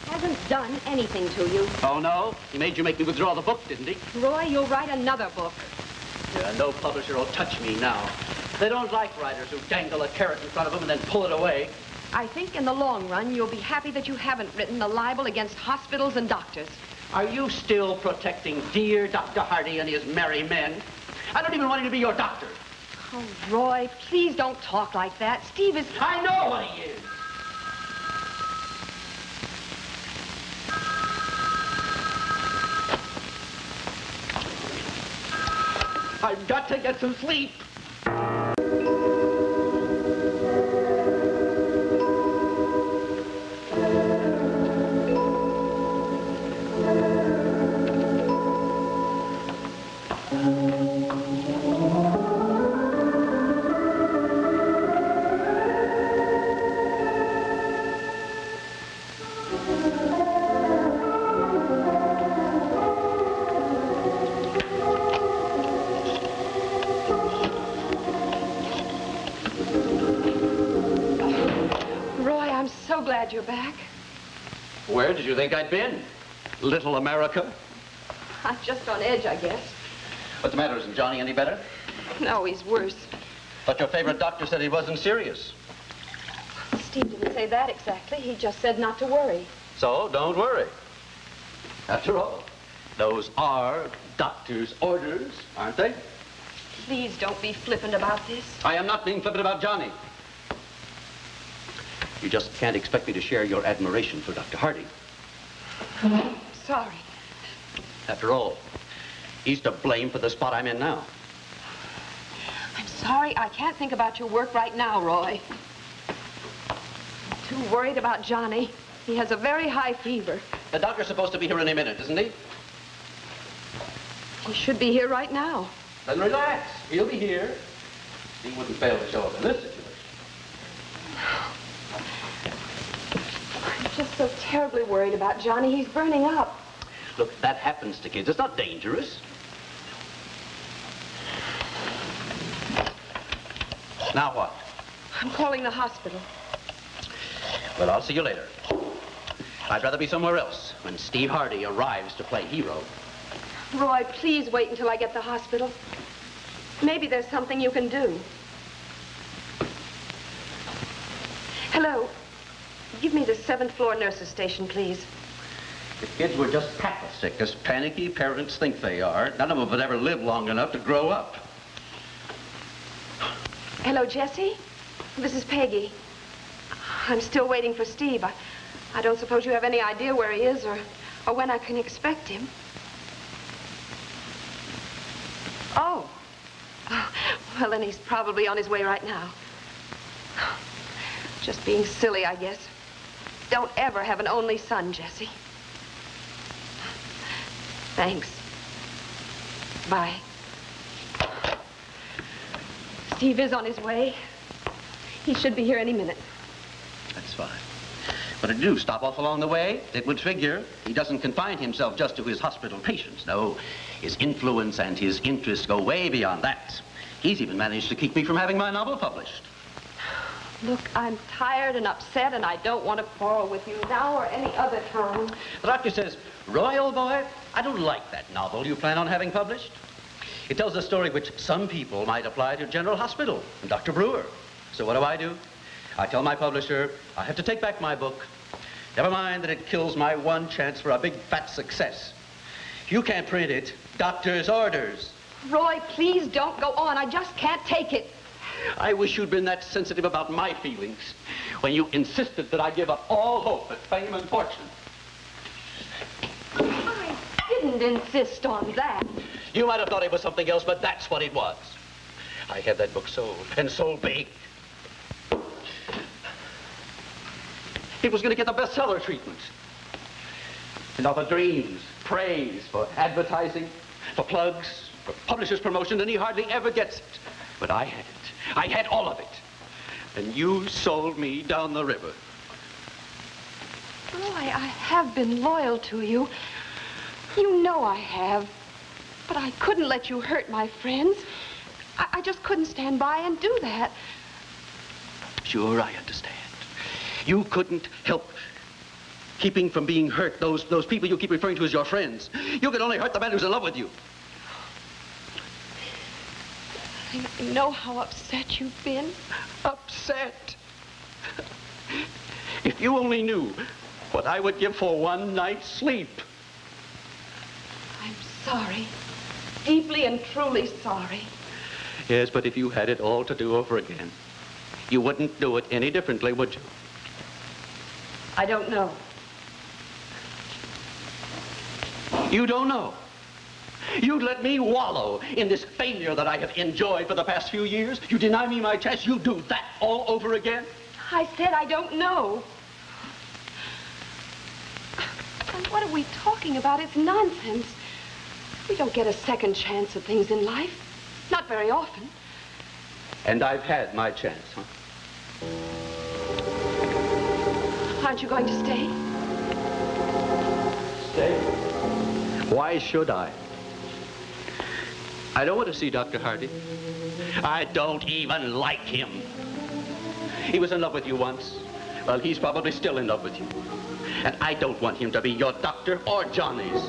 Hasn't done anything to you. Oh, no? He made you make me withdraw the book, didn't he? Roy, you'll write another book. Yeah, no publisher will touch me now. They don't like writers who dangle a carrot in front of them and then pull it away. I think in the long run, you'll be happy that you haven't written a libel against hospitals and doctors. Are you still protecting dear Dr. Hardy and his merry men? I don't even want him to be your doctor. Oh, Roy, please don't talk like that. Steve is... I know what he is. I've got to get some sleep. You're back. Where did you think I'd been? Little America? I'm just on edge, I guess. What's the matter? Isn't Johnny any better? No, he's worse. But your favorite doctor said he wasn't serious. Steve didn't say that exactly. He just said not to worry. So, don't worry. After all, those are doctor's orders, aren't they? Please don't be flippant about this. I am not being flippant about Johnny. You just can't expect me to share your admiration for Dr. Hardy. Sorry. After all, he's to blame for the spot I'm in now. I'm sorry. I can't think about your work right now, Roy. I'm too worried about Johnny. He has a very high fever. The doctor's supposed to be here any minute, isn't he? He should be here right now. Then relax. He'll be here. He wouldn't fail to show up in this situation. I'm just so terribly worried about Johnny. He's burning up. Look, that happens to kids. It's not dangerous. Now what? I'm calling the hospital. Well, I'll see you later. I'd rather be somewhere else when Steve Hardy arrives to play hero. Roy, please wait until I get to the hospital. Maybe there's something you can do. Hello. Give me the 7th floor nurse's station, please. If kids were just sick, as panicky parents think they are, none of them would ever live long enough to grow up. Hello, Jessie? This is Peggy. I'm still waiting for Steve. I don't suppose you have any idea where he is or when I can expect him. Oh. Well, then he's probably on his way right now. Just being silly, I guess. Don't ever have an only son, Jessie. Thanks. Bye. Steve is on his way. He should be here any minute. That's fine. But if you do stop off along the way, it would figure he doesn't confine himself just to his hospital patients. No, his influence and his interests go way beyond that. He's even managed to keep me from having my novel published. Look, I'm tired and upset, and I don't want to quarrel with you now or any other time. The doctor says, Roy, old boy, I don't like that novel you plan on having published. It tells a story which some people might apply to General Hospital and Dr. Brewer. So what do? I tell my publisher I have to take back my book. Never mind that it kills my one chance for a big fat success. If you can't print it, doctor's orders. Roy, please don't go on. I just can't take it. I wish you'd been that sensitive about my feelings when you insisted that I give up all hope of fame and fortune. I didn't insist on that. You might have thought it was something else, but that's what it was. I had that book sold, and sold big. It was going to get the bestseller treatment. And all the dreams, praise for advertising, for plugs, for publisher's promotion, and he hardly ever gets it. But I had it. I had all of it. And you sold me down the river. Roy, I have been loyal to you. You know I have. But I couldn't let you hurt my friends. I just couldn't stand by and do that. Sure, I understand. You couldn't help keeping from being hurt those people you keep referring to as your friends. You can only hurt the man who's in love with you. I know how upset you've been. Upset? If you only knew what I would give for one night's sleep. I'm sorry. Deeply and truly sorry. Yes, but if you had it all to do over again, you wouldn't do it any differently, would you? I don't know. You don't know. You'd let me wallow in this failure that I have enjoyed for the past few years. You deny me my chance. You do that all over again. I said I don't know. And what are we talking about? It's nonsense. We don't get a second chance at things in life. Not very often. And I've had my chance, huh? Aren't you going to stay? Stay? Why should I? I don't want to see Dr. Hardy. I don't even like him. He was in love with you once. Well, he's probably still in love with you. And I don't want him to be your doctor or Johnny's.